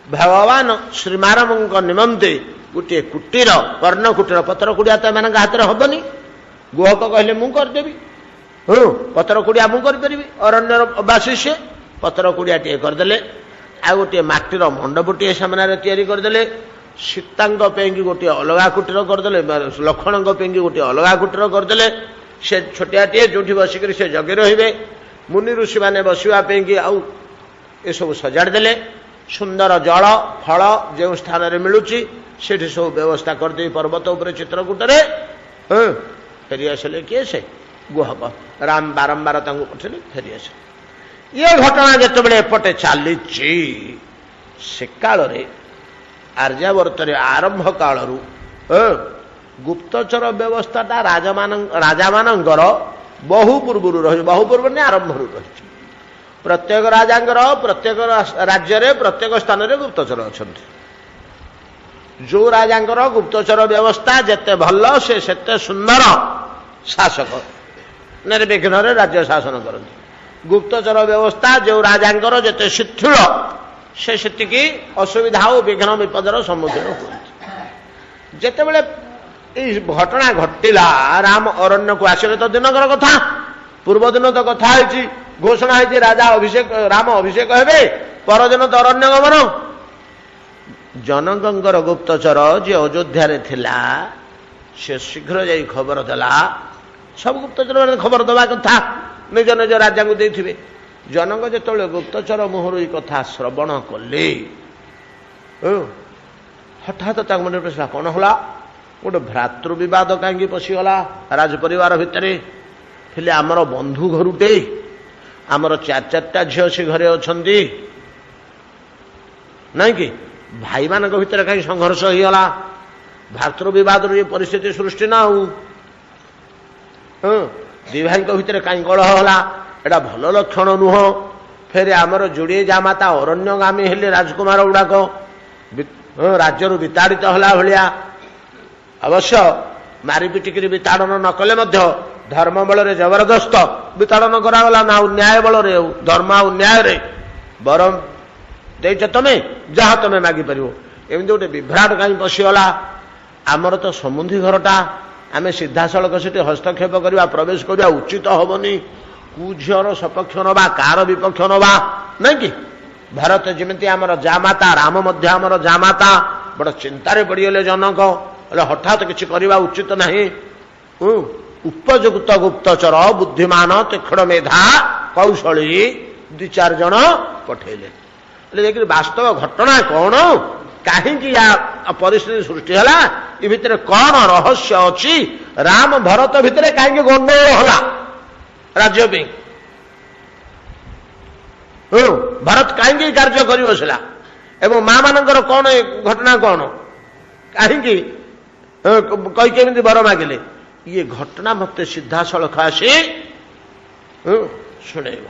भगवान श्रीमाराम निमंते गोटे कुटीर कर्णकुटीर पतर कुड़िया तो एम हाथ में हेनी गुहक कहले मु करदेवी पतर कुड़िया मुझे अरण्यर बासी सी पतर कुड़िया टे करदे आ गोटे माटीर मंडपटे सामने करदे सीता गोटे अलग कुटीर करदे लक्ष्मण गोटे अलग कुटीर करदे से छोटियाटे जो बसिक से जगे रे मुनि ऋषि मैंने बसवाई आउ ये सब सजाड़ देले ସୁନ୍ଦର ଜଳ ଫଳ ଯେଉଁ ସ୍ଥାନରେ ମିଳୁଛି ସେଠି ସବୁ ବ୍ୟବସ୍ଥା କରିଦେଇ ପର୍ବତ ଉପରେ ଚିତ୍ରକୂଟରେ ଫେରି ଆସିଲେ କିଏ ସେ ଗୁହକ ରାମ ବାରମ୍ବାର ତାଙ୍କୁ ପଠେଇଲେ ଫେରି ଆସିଲେ। ଇଏ ଘଟଣା ଯେତେବେଳେ ଏପଟେ ଚାଲିଛି ସେ କାଳରେ ଆର୍ଯ୍ୟାବର୍ତ୍ତରେ ଆରମ୍ଭ କାଳରୁ ଗୁପ୍ତଚର ବ୍ୟବସ୍ଥାଟା ରାଜାମାନଙ୍କର ବହୁ ପୂର୍ବରୁ ରହିଛି। ବହୁ ପୂର୍ବରୁ ଆରମ୍ଭରୁ ରହିଛି। ପ୍ରତ୍ୟେକ ରାଜାଙ୍କର ପ୍ରତ୍ୟେକ ରାଜ୍ୟରେ ପ୍ରତ୍ୟେକ ସ୍ଥାନରେ ଗୁପ୍ତଚର ଅଛନ୍ତି। ଯୋଉ ରାଜାଙ୍କର ଗୁପ୍ତଚର ବ୍ୟବସ୍ଥା ଯେତେ ଭଲ ସେ ସେତେ ସୁନ୍ଦର ଶାସକ ନିର୍ବିଘ୍ନରେ ରାଜ୍ୟ ଶାସନ କରନ୍ତି। ଗୁପ୍ତଚର ବ୍ୟବସ୍ଥା ଯେଉଁ ରାଜାଙ୍କର ଯେତେ ଶିଥିଳ ସେ ସେତିକି ଅସୁବିଧା ଓ ବିଘ୍ନ ବିପଦର ସମ୍ମୁଖୀନ ହୁଅନ୍ତି। ଯେତେବେଳେ ଏଇ ଘଟଣା ଘଟିଲା ରାମ ଅରଣ୍ୟକୁ ଆସିଲେ ତ ଦିନକର କଥା, ପୂର୍ବ ଦିନ ତ କଥା ହେଇଛି, ଘୋଷଣା ହେଇଛି ରାମ ଅଭିଷେକ ହେବେ, ପରଦିନ ତ ଅରଣ୍ୟ ଗମନ। ଜନକଙ୍କର ଗୁପ୍ତଚର ଯିଏ ଅଯୋଧ୍ୟାରେ ଥିଲା ସେ ଶୀଘ୍ର ଯାଇ ଖବର ଦେଲା। ସବୁ ଗୁପ୍ତଚର ମାନେ ଖବର ଦେବା କଥା ନିଜ ନିଜ ରାଜାଙ୍କୁ ଦେଇଥିବେ। ଜନକ ଯେତେବେଳେ ଗୁପ୍ତଚର ମୁହଁରୁ ଏଇ କଥା ଶ୍ରବଣ କଲେ ହଠାତ୍ ତାଙ୍କ ମନରେ ପଶିଲା କ'ଣ ହେଲା, ଗୋଟେ ଭ୍ରାତୃ ବିବାଦ କାହିଁକି ପଶିଗଲା ରାଜ ପରିବାର ଭିତରେ। ହେଲେ ଆମର ବନ୍ଧୁ ଘରୁଟେ, ଆମର ଚାରିଟା ଝିଅ ସେ ଘରେ ଅଛନ୍ତି ନାଇଁ କି, ଭାଇମାନଙ୍କ ଭିତରେ କାହିଁ ସଂଘର୍ଷ ହେଇଗଲା, ଭ୍ରାତୃ ବିବାଦରୁ ଏ ପରିସ୍ଥିତି ସୃଷ୍ଟି ନା ଆଉ ଦି ଭାଇଙ୍କ ଭିତରେ କାହିଁ କଳହ ହେଲା, ଏଇଟା ଭଲ ଲକ୍ଷଣ ନୁହଁ। ଫେରେ ଆମର ଯୋଡ଼ିଏ ଜାମାତା ଅରଣ୍ୟଗାମୀ ହେଲେ ରାଜକୁମାର ଗୁଡାକ ରାଜ୍ୟରୁ ବିତାଡ଼ିତ ହେଲା ଭଳିଆ। ଅବଶ୍ୟ ମାରି ପିଟିକିରି ବିତାଡ଼ନ ନ କଲେ ମଧ୍ୟ ଧର୍ମ ବଳରେ ଜବରଦସ୍ତ ବିତାଡ଼ନ କରାଗଲା ନା, ଆଉ ନ୍ୟାୟ ବଳରେ ଆଉ ଧର୍ମ ଆଉ ନ୍ୟାୟରେ ବର ଦେଇଛ ତମେ ଯାହା ତମେ ମାଗିପାରିବ। ଏମିତି ଗୋଟେ ବିଭ୍ରାଟ କାହିଁ ପଶିଗଲା। ଆମର ତ ସମୁନ୍ଧି ଘରଟା, ଆମେ ସିଧାସଳଖ ସେଠି ହସ୍ତକ୍ଷେପ କରିବା ପ୍ରବେଶ କରିବା ଉଚିତ ହବନି। କୁ ଝିଅର ସପକ୍ଷ ନବା କାହାର ବିପକ୍ଷ ନବା ନାଇଁ କି। ଭରତ ଯେମିତି ଆମର ଜାମାତା, ରାମ ମଧ୍ୟ ଆମର ଜାମାତା। ବଡ଼ ଚିନ୍ତାରେ ପଡ଼ିଗଲେ ଜନକ, ହେଲେ ହଠାତ୍ କିଛି କରିବା ଉଚିତ ନାହିଁ। ଉପଯୁକ୍ତ ଗୁପ୍ତଚର ବୁଦ୍ଧିମାନ ତୀକ୍ଷ୍ଣ ମେଧା କୌଶଳୀ ଦୁଇ ଚାରି ଜଣ ପଠେଇଲେ। ହେଲେ ଯାଇକିରି ବାସ୍ତବ ଘଟଣା କ'ଣ, କାହିଁକି ପରିସ୍ଥିତି ସୃଷ୍ଟି ହେଲା, ଏ ଭିତରେ କ'ଣ ରହସ୍ୟ ଅଛି, ରାମ ଭରତ ଭିତରେ କାହିଁକି ଗଣ୍ଡଗୋଳ ହେଲା ରାଜ୍ୟ ପାଇଁ, ଭରତ କାହିଁକି କାର୍ଯ୍ୟ କରି ବସିଲା ଏବଂ ମା ମାନଙ୍କର କ'ଣ ଘଟଣା, କ'ଣ କାହିଁକି କହି କେମିତି ବର ମାଗିଲେ, ଇଏ ଘଟଣା ମତେ ସିଧାସଳଖ ଆସି ଶୁଣେଇବ।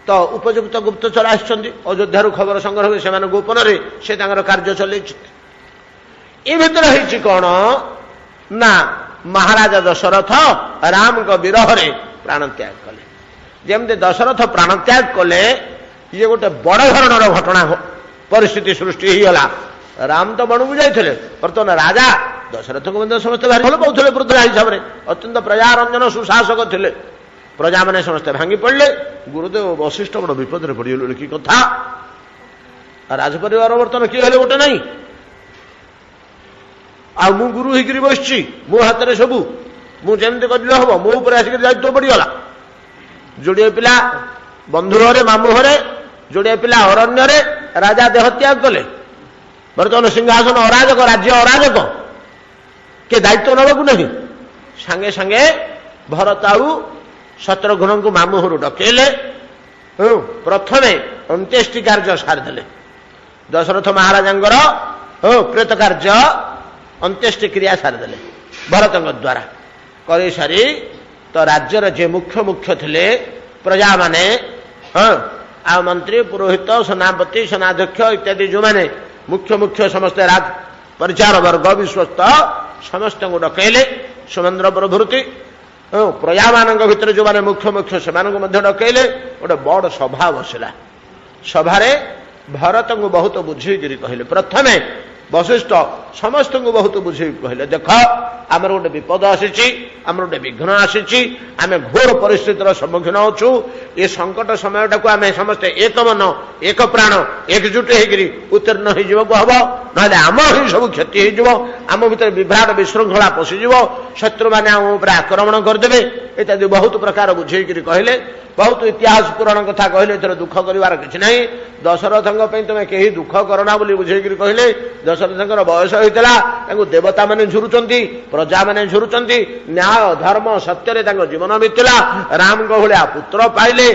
ତ ଉପଯୁକ୍ତ ଗୁପ୍ତଚର ଆସିଛନ୍ତି, ଅଯୋଧ୍ୟାରୁ ଖବର ସଂଗ୍ରହ କରି ସେମାନେ ଗୋପନରେ ସେ ତାଙ୍କର କାର୍ଯ୍ୟ ଚଲେଇଛନ୍ତି। ଏ ଭିତରେ ହେଇଛି କ'ଣ ନା, ମହାରାଜା ଦଶରଥ ରାମଙ୍କ ବିରହରେ ପ୍ରାଣତ୍ୟାଗ କଲେ। ଯେମିତି ଦଶରଥ ପ୍ରାଣତ୍ୟାଗ କଲେ, ଇଏ ଗୋଟେ ବଡ଼ ଧରଣର ଘଟଣା ପରିସ୍ଥିତି ସୃଷ୍ଟି ହେଇଗଲା। ରାମ ତ ବଣକୁ ଯାଇଥିଲେ, ବର୍ତ୍ତମାନ ରାଜା ଦଶରଥଙ୍କୁ ମଧ୍ୟ ସମସ୍ତେ ଭାରି ଭଲ ପାଉଥିଲେ ବୃଦ୍ଧ ହିସାବରେ, ଅତ୍ୟନ୍ତ ପ୍ରଜାରଞ୍ଜନ ସୁଶାସକ ଥିଲେ। ପ୍ରଜାମାନେ ସମସ୍ତେ ଭାଙ୍ଗି ପଡ଼ିଲେ। ଗୁରୁଦେବ ବଶିଷ୍ଠ ବଡ଼ ବିପଦରେ ପଡ଼ିଗଲେ। କି କଥା, ରାଜପରିବାର ବର୍ତ୍ତମାନ କିଏ ହେଲେ ଗୋଟେ ନାହିଁ, ଆଉ ମୁଁ ଗୁରୁ ହେଇକିରି ବସିଛି, ମୋ ହାତରେ ସବୁ, ମୁଁ ଯେମିତି କରିଲେ ହବ, ମୋ ଉପରେ ଆସିକିରି ଦାୟିତ୍ୱ ପଡ଼ିଗଲା। ଯୋଡ଼ିଏ ପିଲା ବନ୍ଧୁ ଘରେ ମାମୁଁ ଘରେ, ଯୋଡ଼ିଏ ପିଲା ଅରଣ୍ୟରେ, ରାଜା ଦେହତ୍ୟାଗ କଲେ। ବର୍ତ୍ତମାନ ସିଂହାସନ ଅରାଜକ, ରାଜ୍ୟ ଅରାଜକ, କିଏ ଦାୟିତ୍ୱ ନେବାକୁ ନାହିଁ। ସାଙ୍ଗେ ସାଙ୍ଗେ ଭରତ ଆଉ ଶତ୍ରୁଘ୍ନଙ୍କୁ ମାମୁଁ ଘରୁ ଡକେଇଲେ। ପ୍ରଥମେ ଅନ୍ତ୍ୟେଷ୍ଟି କାର୍ଯ୍ୟ ସାରିଦେଲେ। ଦଶରଥ ମହାରାଜାଙ୍କର ପ୍ରେତ କାର୍ଯ୍ୟ ଅନ୍ତ୍ୟେଷ୍ଟି କ୍ରିୟା ସାରିଦେଲେ ଭରତଙ୍କ ଦ୍ୱାରା। କରିସାରି ତ ରାଜ୍ୟର ଯେ ମୁଖ୍ୟ ଥିଲେ ପ୍ରଜାମାନେ, ଆଉ ମନ୍ତ୍ରୀ ପୁରୋହିତ ସେନାପତି ସେନାଧ୍ୟକ୍ଷ ଇତ୍ୟାଦି ଯେଉଁମାନେ ମୁଖ୍ୟ ସମସ୍ତେ ରାଜ ପରିଚାର ବର୍ଗ ବିଶ୍ୱସ୍ତ ସମସ୍ତଙ୍କୁ ଡକେଇଲେ। ସୁମେନ୍ଦ୍ର ପ୍ରଭୃତି ପ୍ରଜାମାନଙ୍କ ଭିତରେ ଯେଉଁମାନେ ମୁଖ୍ୟ ସେମାନଙ୍କୁ ମଧ୍ୟ ଡକେଇଲେ। ଗୋଟେ ବଡ଼ ସଭା ବସିଲା। ସଭାରେ ଭରତଙ୍କୁ ବହୁତ ବୁଝେଇକିରି କହିଲେ। ପ୍ରଥମେ ବଶିଷ୍ଠ ସମସ୍ତଙ୍କୁ ବହୁତ ବୁଝେଇ କହିଲେ, ଦେଖ ଆମର ଗୋଟେ ବିପଦ ଆସିଛି, ଆମର ଗୋଟେ ବିଘ୍ନ ଆସିଛି, ଆମେ ଘୋର ପରିସ୍ଥିତିର ସମ୍ମୁଖୀନ ଅଛୁ। ए संकट समयटा आम समस्ते एक मन एक प्राण एकजुट होकर उत्तीर्ण हो हम ना आम ही सब क्षति हो आम भर विभ्राट विशृंखला पशिज शत्रु मैंने आम आक्रमण करदे इत्यादि बहुत प्रकार बुझे कहले बहुत इतिहास पुराण कथा कहले एथर दुख कर कि ना दशरथ तुम्हें कहीं दुख करना बोली बुझे कहले दशरथ बयस होता देवता मैंने झुरुंट प्रजा मैंने झुरुंट न्याय धर्म सत्य जीवन बीतला राम को भाया पुत्र पाइले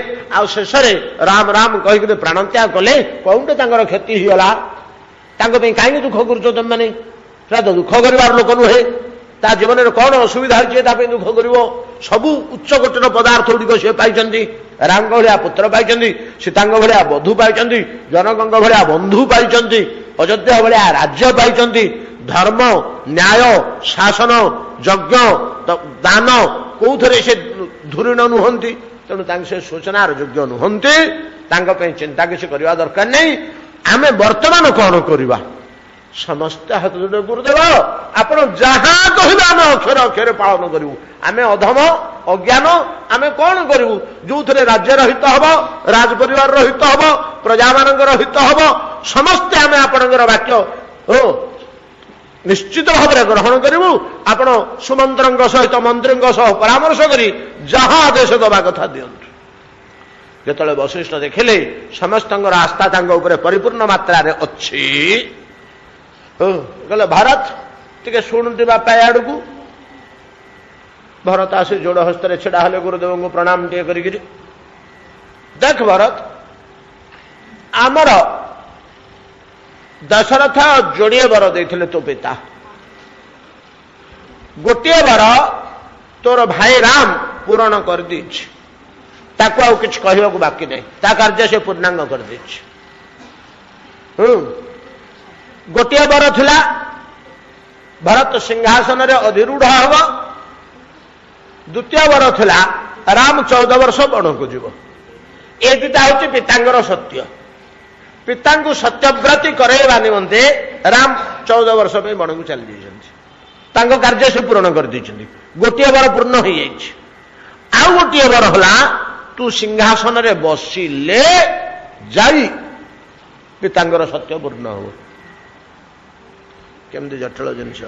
शेष राम राम कहीकि प्राण त्याग कले कौटे क्षति होगा कहीं दुख कर तुम मैंने तो दुख कर लोक नुहे ता जीवन में कौन असुविधा है दुख कर सबू उच्च कोटर पदार्थ गुड़िक सी पाई राम भाया पुत्र पाई सीता भाया बधू पाई जनक भाया बंधु पाई अयोध्या भाया राज्य पाई धर्म न्याय शासन यज्ञ दान कौथे से धुरीण नुहति तेणु से सूचनार योग्य नुहति चिंता किसी करवा दरकार नहीं आम वर्तमान कौन करवा समस्त हाथ जोड़ गुरुदेव आपण जहां कहबे आम अक्षर अक्षर पालन करूँ आम अधम अज्ञान आम कौन करूँ जो थे राज्य हित हम राज परिवार हित हम प्रजा मान हित हम समस्ते आम आपणकर वाक्य हो निश्चित भाव में ग्रहण करूँ आपण सुमंत्री सहित मंत्री परामर्श करी जहां आदेश दवा कथा दिंतु जो वशिष्ठ देखिले समस्त आस्था परिपूर्ण मात्रा अच्छी कहले भारत टे शुणुटी बापा आड़ को भरत आसी जोड़ हस्त छिड़ा हेले गुरुदेव को प्रणाम टे कर देख भरत आमर दशरथ जोड़े वर देते तो पिता गोटे वर तोर भाई राम पूरण कर कहवा बाकी नहीं ता कार्य से पूर्णांग कर गोटे वर थिला भरत सिंहासन रे अधिरूढ़ हब द्वितीय वर थिला राम 14 वर्ष बण को जीव ए दुटा हूँ पितांगर सत्य पिता सत्यव्रती करवा निमंते राम 14 वर्ष पे बण को चली जाइए कार्य से पूरण कर गोटे वर पूर्ण हो आउ गोटे वर है तू सिंहासन रे बसिले जाई पितांगर सत्य पूर्ण हो केमती जटिल जिनस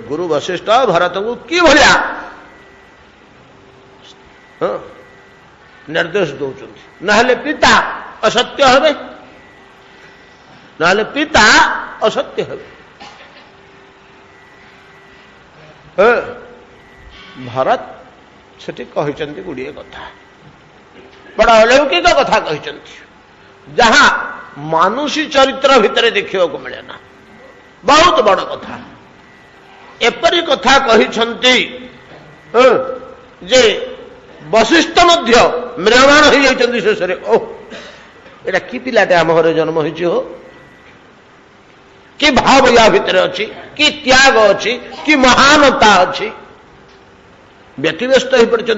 गुरु वशिष्ठ भरत को कि भाया निर्देश दौरान ना पिता असत्य हे ना पिता असत्य हे भरत से गुड़िए कथा बड़ अलौकिक कथा जहां मानुषी चरित्र भितर देखा मिले ना बहुत बड़ कथा एपरी कथा कहते जे वशिष्ठ म्रियमाण हो जाती शेष ओह एटा कि पिलाटे आम घर जन्म हो कि भाव या भितर अच्छी कि त्याग अच्छी कि महानता अच्छी व्यतिव्यस्त हो पड़ते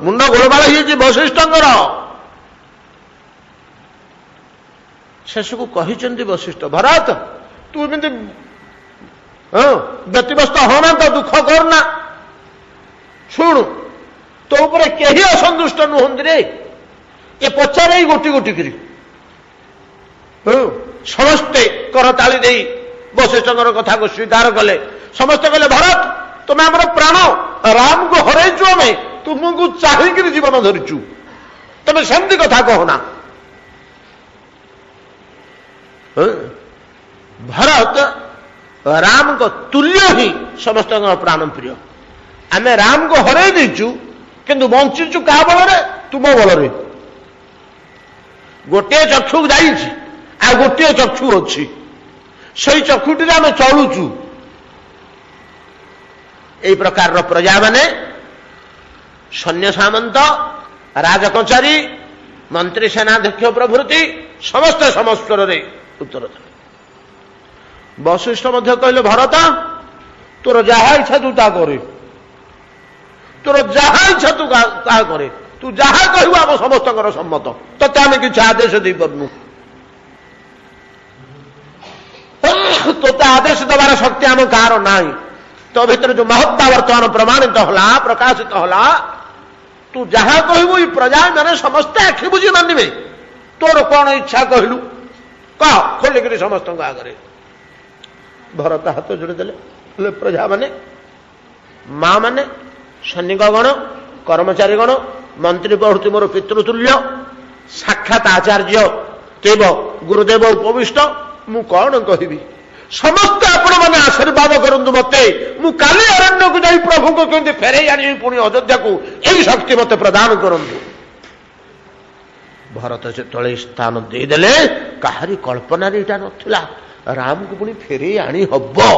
मुंड गोलमाल हो वशिष्ठ शेष को कहते वशिष्ठ भरत तू एमती व्यतिव्यस्त होना तो दुख करना शुणु तो ऊपर कहीं असंतुष्ट नुहति रे ये पचारे गोटी गोटी करी समस्ते करताली दे वशिष्ठ कथा को स्वीकार कले समस्ते कहले भरत तुम्हें आम प्राण राम को हरईचु आम तुमको चाहिए जीवन धरीचु तुम्हें सेमती कथा कहना भरत राम को तुल्य ही समस्त प्राण प्रिय आम राम को हरई देचु किंतु बंचीचु क्या बल तुम बल गोटे चक्षु जाइए आ गोटे चक्षु अच्छी से चक्षुटी आम चलुचु यही प्रकार प्रजा माने सैन्य सामंत राजकचारी मंत्री सेनाध्यक्ष प्रभृति समस्त समस्वर उत्तर वशिष्ठ कहले भरत तोर जहा इच्छा तू ता करे तोर जहा इच्छा तू ता करे तू जहा कहू आम समस्त सम्मत ते आम कि आदेश दे पार्नु तो आदेश देवार शक्ति आम कार ना तो भीतर जो महत्ता वर्तमान प्रमाणित होला प्रकाशित होला तू जहा कहबू ये प्रजा मैंने समस्ते आखि बुझी मानवे तोर कौन इच्छा कहलु कह खोलिकी समस्त आगे भरत हाथ जोड़देले प्रजा माने माँ माने सैनिक गण कर्मचारी गण मंत्री पढ़ुती मोर पितृतुल्य साक्षात आचार्य देव गुरुदेव उपविष्ट मु कौन कहबी समस्ते आपण मैंने आशीर्वाद करंतु मते मु काली अरण्य को जाई प्रभु को केंदे फेरे आनी पुणी अयोध्या को यही शक्ति मते प्रदान करंतु भरत से तले स्थान देदेले काहारी कल्पना एटा नथिला राम को पुणी फेरे आनी हबो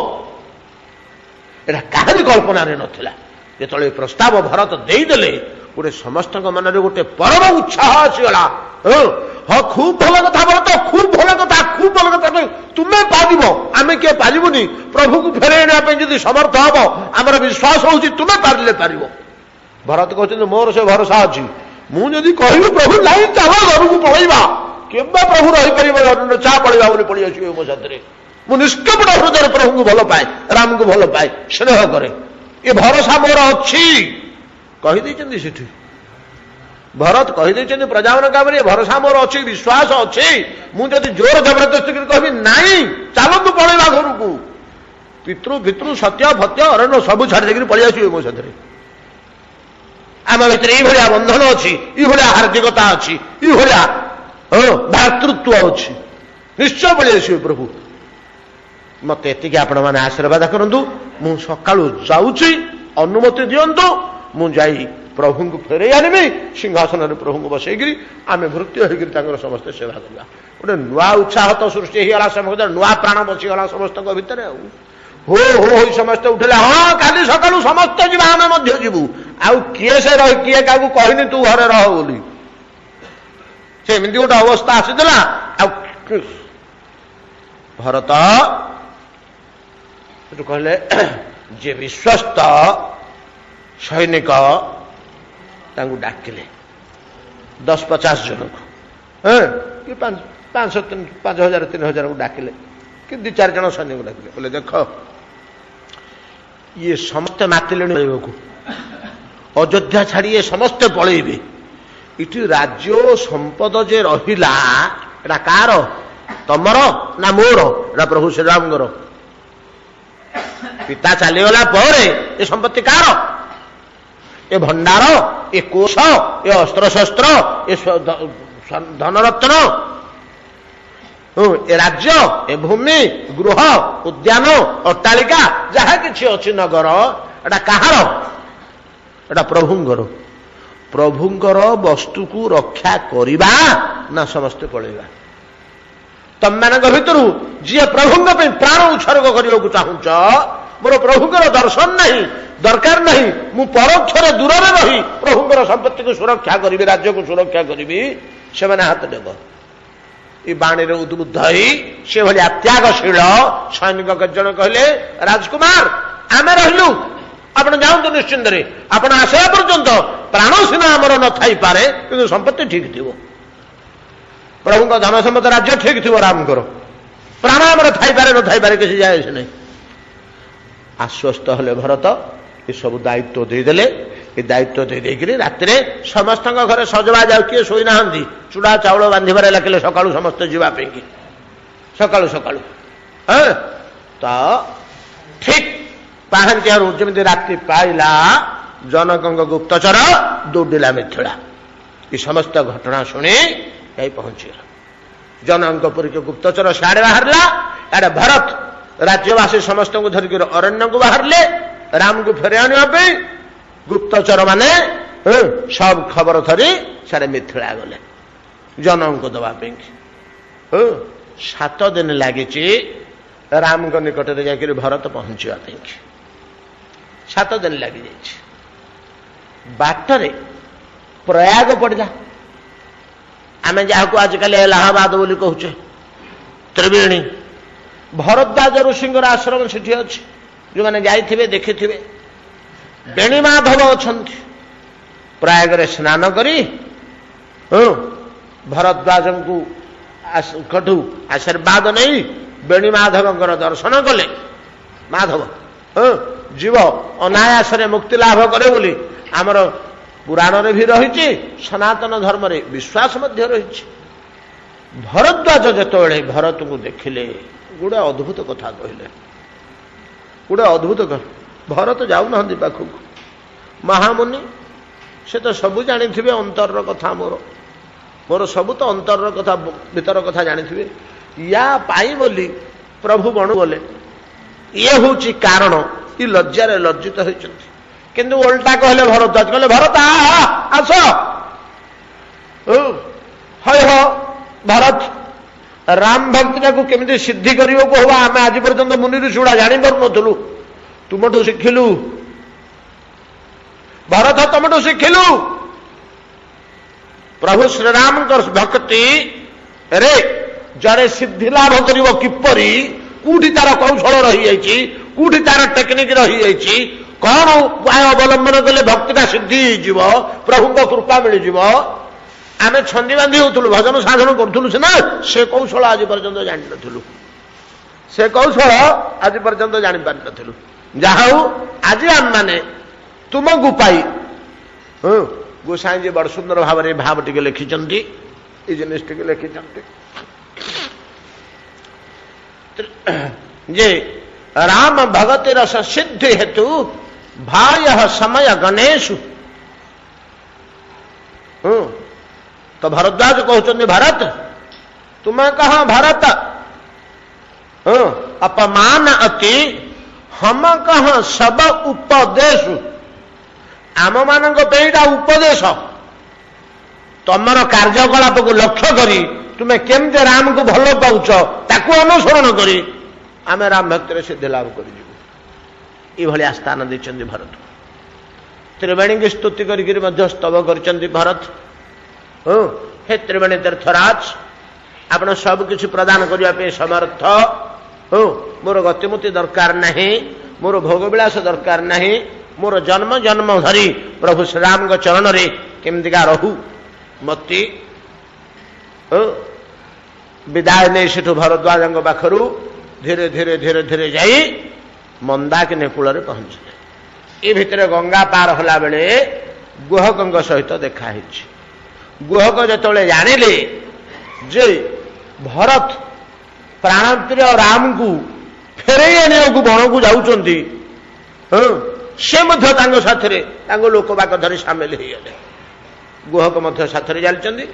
एटा काहारी कल्पना रे नथिला जेतले प्रस्ताव भरत देदेले गोटे समस्त मन गोटे परम उत्साह आसीगला हाँ खूब भल कथा भरत खूब भल कथा खूब भल कथा तुम्हें पारिब आम किए पारिबुनि प्रभु को फेरे आने समर्थ हम आमर विश्वास हो तुम्हें पारे पार भरत कहते मोर से भरोसा अच्छी मुझे कहबी प्रभु नहीं चाह घर को पलैवा के प्रभु रहीपर चाह पड़ेगा बोली पड़ी आस मो साथी मु निष्कपट हृदय प्रभु को भल पाए राम को भल पाए स्नेह करे ये भरोसा मोर अच्छी कहीदे सेठी भरत कहीदे प्रजा मान भरोसा मोर अच्छी विश्वास अच्छी मुझे जोर जबरदस्ती कहबी नाई चलतु पलैवा घर को पितृ पितृ सत्य फत्य अरण्य सब छाड़ी पलि आसवे मो साथी आम भर ये बंधन अच्छी ये हार्दिकता अच्छी ये भातृत्व अच्छी निश्चय पलि आसवे प्रभु मत एति आपण मैंने आशीर्वाद करूँ मु सका जाऊँगी अनुमति दिंतु मु जाई प्रभु को फेरे आनबी सिंहासन प्रभु को बसईकरी आम भृत्य होकर समस्त सेवा करवा गोटे नुआ उत्साह तो सृष्टि होगा समस्त नुआ प्राण बसीगला समस्त भितर हो हो समस्ते उठे हाँ काली सका समस्त जी आम जीवु आउ किए से रही किए क्या कहनी तू घरे रह बोली सेमती गोटे अवस्था आसीला भरत कहले जे विश्वस्त सैनिक डाकिले 10-50 जन को 5,000 3,000 को डाकिले कि 2-4 जन सैनिक डाकिले बोले देख ये समस्ते मातिले को अयोध्या छाड़ी ये समस्ते पलैबे इटी राज्य संपद जे रहिला एटा कार तमर ना मोर एटा प्रभु श्रीराम पिता चलीगला ये संपत्ति कार ये भंडार ये कोश ये अस्त्र शस्त्र ये धनरत्न ए राज्य ए भूमि गृह उद्यान अट्टालिका जहा कि अच्छी नगर एटा कहार एटा प्रभुंगर प्रभुंगर वस्तु को रक्षा करिबा ना समस्ते पलैबा तम मान भितर जी प्रभुंग प्राण उत्सर्ग करने को चाहूच मोर प्रभुंर दर्शन नहीं दरकार नहीं मु परोक्षरे दूर रही प्रभुंर संपत्ति को सुरक्षा करी राज्य को सुरक्षा करी से हाथ देव ये बाणी उद्बुद्ध से भाया त्यागशील सैनिक जन कहले राजकुमार आम रहलु आप जातु निश्चिंत आप आसा पर्यंत प्राण सीना आमर न थी पारे कि संपत्ति ठीक थी प्रभु धन सम्मत राज्य ठीक थी रामकर प्राण आमर थी पारे न थी पारे किसी जाए से नहीं आश्वस्त हले भरत ये सब दायित्व देदेले ये दायित्व देदेकरी रात समस्त घरे सजवा जाऊ किए शोई ना चूड़ा चाउल बांधे लगे सका समस्त जावाई सका सका तो ठीक पाहांतियार जमी राति पाइला जनक गुप्तचर दौड़िला मिथिला ये समस्त घटना शुणी यही पहुंचीला जनकपुरी के गुप्तचर सियाड़े बाहरला याडे भरत राज्यवासी समस्त को धरिक अरण्य को बाहरले राम को फेरे आने गुप्तचर माने सब खबर थरी सारे मिथिला गले जनक को दवाई 7 दिन लगी राम निकट में जाकर भरत पहुंचापी 7 दिन लगी बाटरे प्रयाग पड़ा आम जहाँ आजिकल इलाहाबाद बोली कहचे त्रिवेणी भरद्वाज ऋषि आश्रम सेठी अच्छी जो मैंने जाइए देखि बेणीमाधव अच्छा प्रयाग स्नान करी भरद्वाज को आशीर्वाद नहीं बेणीमाधव दर्शन कले माधव जीव अनायास मुक्ति लाभ करे बोली आमर पुराण भी रही सनातन धर्म रे विश्वास मध्य रही। भरद्वाज जेतबेले भरत को देखिले गोटे अद्भुत कथा कहले, गोटे अद्भुत भरत जाऊना पाखक महामुनि से तो सबू जानी अंतर कथा मोर सबू तो अंतर कथा भीतर कथा जानी या पाई बोली प्रभु बणु बोले ये हूँ कारण ये लज्जार लज्जित होती किंतु उल्टा कहले भरद्वाज कहले भरत आस हय हो भरत राम भक्ति को केमिति सिद्धि करियो को हुआ आमे आज पर्यंत मुनि ऋषिड़ा जानी पारुनथुलु तुमठू शिखिलु भरत तुमठू शिखिलु प्रभु श्रीराम भक्ति रे जड़े सिद्धि लाभ करिवो किपरि कूटी तार कौशल रही जाइछि कूटी तार टेक्निक रही जाइछि कौन उपाय अवलंबन कले भक्तिटा सिद्धि जीव प्रभु को कृपा मिल जीव आमे छंदी बांधी होतुलु भजन साधन करथुलु सिना से कौशल आज पर्यंत जानि नथुलु से कौशल आज पर्यंत जानि पारि नथुलु जाहु आज आम माने तुमको पाई गोसाई जी बड़ सुंदर भाव में भाव टिके लिखिचंती ए जिनिस टिके लिखिचंती जे राम भगति रस सिद्धि हेतु भाय समय गणेश तो भरद्वाज कहते भारत तुम्हें कहा भारत अपमान अति हम कहा सब उपदेश आम मान उपदेश तुमर कार्यकलाप को लक्ष्य करी तुम्हें केमते राम को भल पाउच ताकू अनुसरण करी आमे राम भक्ति सिद्धि लाभ कर स्थान देते भरत त्रिवेणी की स्तुति करके स्तव कर भरत हे त्रिवेणी तीर्थराज आपण सब किसी प्रदान करने समर्थ मोर गतिमति दरकार नहीं मोर भोगविलास दरकार नहीं मोर जन्म जन्म धरी प्रभु श्रीराम चरण रे केमतिका रहू मती विदाय नहीं सेठू भरद्वाज पाखु धीरे धीरे धीरे धीरे जाई मंदाकिनी कूल पहुंचले। ये भितर गंगा पार होला बेले गुहक सहित देखाही गुहक जो जानिले जे भरत प्राणप्रिय राम को फेरई आने को बण को जाऊँच से साथी लोकवाक धरी सामिल हो गले गुहक साथी जाली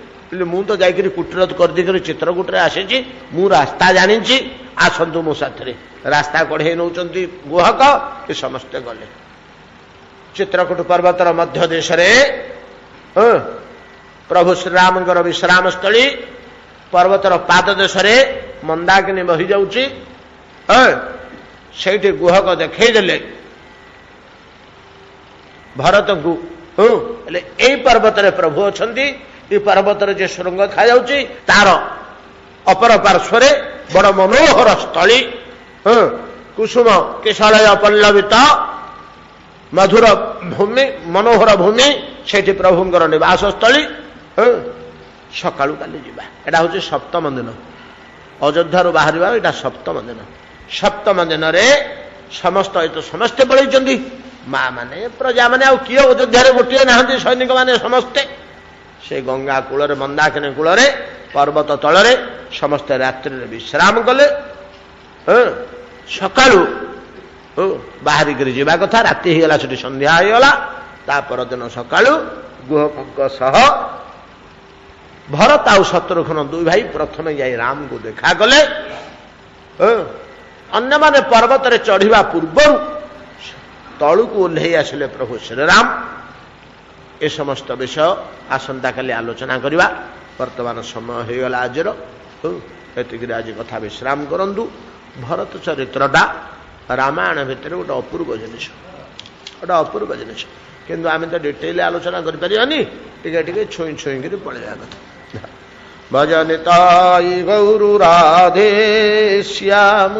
मु तो जाकि कुटीर कर चित्रकूट आसी मु रास्ता जानी आसतु मो साथी रास्ता कढ़े नौ गुहक ये समस्ते गले चित्रकूट पर्वतर मध्य देश प्रभु श्रीराम विश्राम स्थली पर्वतर पाद देश मंदाकिनी बही जाऊँगी से गुहक देखईदेले भरत को यही पर्वत प्रभु अच्छा ये पर्वत जो श्रृंग खा जाऊँगी तार अपर पार्श्व बड़ मनोहर स्थली कुसुम किशलय पल्लवित मधुर भूमि मनोहर भूमि से प्रभुंर निवास स्थली सका एटा हूँ सप्तम दिन अयोध्या बाहर यहाँ सप्तम दिन सप्तम दिन समस्त ये तो समस्ते पलैंट माँ माने प्रजा माने आ किए अयोध्या गोटे ना सैनिक माने समस्ते से गंगा कूल मंदाकिनी कूल पर्वत तल समस्ते रात्रि विश्राम कले सका बाहरिक जावा कथा राति होगा से संध्या होगला ता परदिन सका गुहक सह भरत आउ शत्रुघ्न दुई भाई प्रथम जाई राम को देखा कले अन्य माने पर्वत चढ़ा पूर्व तलू को ओह्लई आसिले प्रभु श्रीराम ए समस्त विषय आसंता काली आलोचना करवा वर्तमान समय होगला आजर एतिक आज कथा विश्राम करंतु भरत चरित्रटा रामायण भितर गोटे अपूर्व जिनिस गोटे अपूर्व जिनिस किंतु आम तो डिटेल आलोचना करें टे छुई छुई पलैया कथा भजनिताई गौरु राधे श्याम